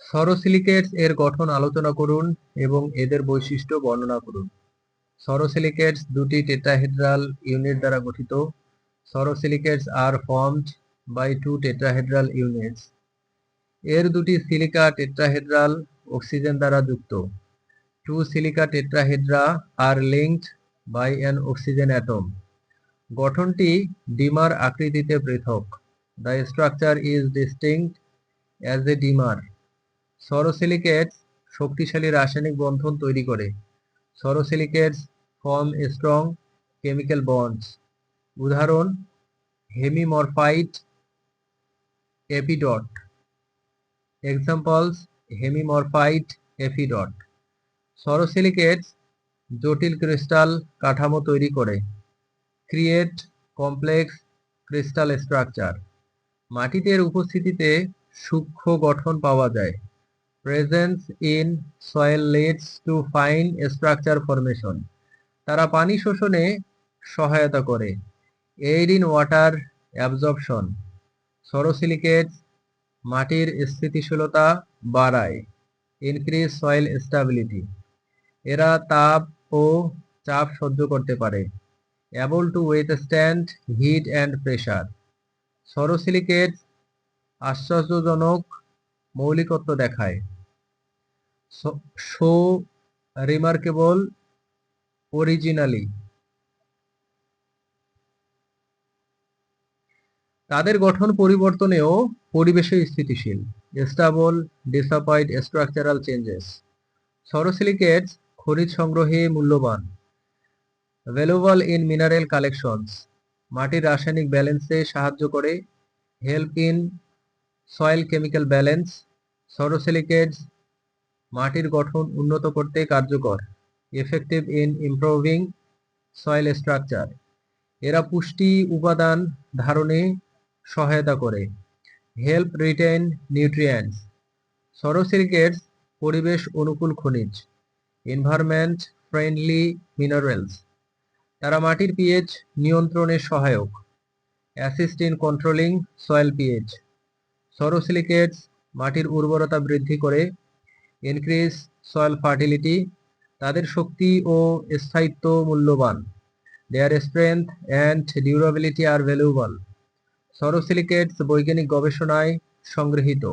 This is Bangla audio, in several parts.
সরোসিলিকেটস এর গঠন আলোচনা করুন এবং এদের বৈশিষ্ট্য বর্ণনা করুন। সরোসিলিকেটস দুটি টেট্রাহেড্রাল ইউনিট দ্বারা গঠিত। Sorosilicates are formed by two tetrahedral units. এর দুটি সিলিকা টেট্রাহেড্রাল অক্সিজেন দ্বারা যুক্ত। Two silica tetrahedra are linked by an oxygen atom. গঠনটি ডিমার আকৃতিতে পৃথক। The structure is distinct as a dimer. Sorosilicates শক্তিশালী রাসায়নিক বন্ধন তৈরি করে। Sorosilicates form strong chemical bonds. উদাহরণ: হেমিমরফাইট, এপিডট। এক্সাম্পলস: হেমিমরফাইট, এপিডট। সরোসিলিকেটস জটিল ক্রিস্টাল কাঠামো তৈরি করে। Create complex crystal structure. মাটিতে এর উপস্থিতিতে সূক্ষ্ম গঠন পাওয়া যায়। Presence in soil leads to fine structure formation. তারা পানি শোষণে সহায়তা করে। Aid in water absorption. Sorosilicates মাটির স্থিতিশীলতা বাড়ায়। Increase soil stability. এরা তাপ ও চাপ সহ্য করতে পারে। Able to withstand heat and pressure. Sorosilicates আশ্চর্যজনক মৌলিকত্ব দেখায়। Show remarkable originally. তাদের গঠন পরিবর্তনেও পরিবেশে স্থিতিশীল। Stable despite structural changes. Sorosilicates খনিজ সংগ্রহে মূল্যবান। Valuable in mineral collections. মাটির রাসায়নিক ব্যালেন্সে সাহায্য করে। Help in soil chemical balance. Sorosilicates মাটির গঠন উন্নত করতে কার্যকর। Effective in improving soil structure. এরা পুষ্টি উপাদান ধারণে সহায়তা করে। Help retain nutrients. সরোসিলিকেটস পরিবেশ অনুকূল খনিজ। Environment friendly minerals. তারা মাটির পিএইচ নিয়ন্ত্রণে সহায়ক। Assist in controlling soil pH. Sorosilicates মাটির উর্বরতা বৃদ্ধি করে। Increase soil fertility. তাদের শক্তি ও স্থায়িত্ব মূল্যবান। Their strength and durability are valuable. Sorosilicates বৈজ্ঞানিক গবেষণায় সংগৃহীত।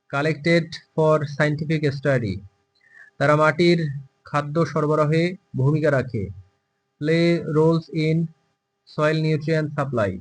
Collected for scientific study. তারা মাটির খাদ্য সরবরাহে ভূমিকা রাখে। Play roles in soil nutrient supply.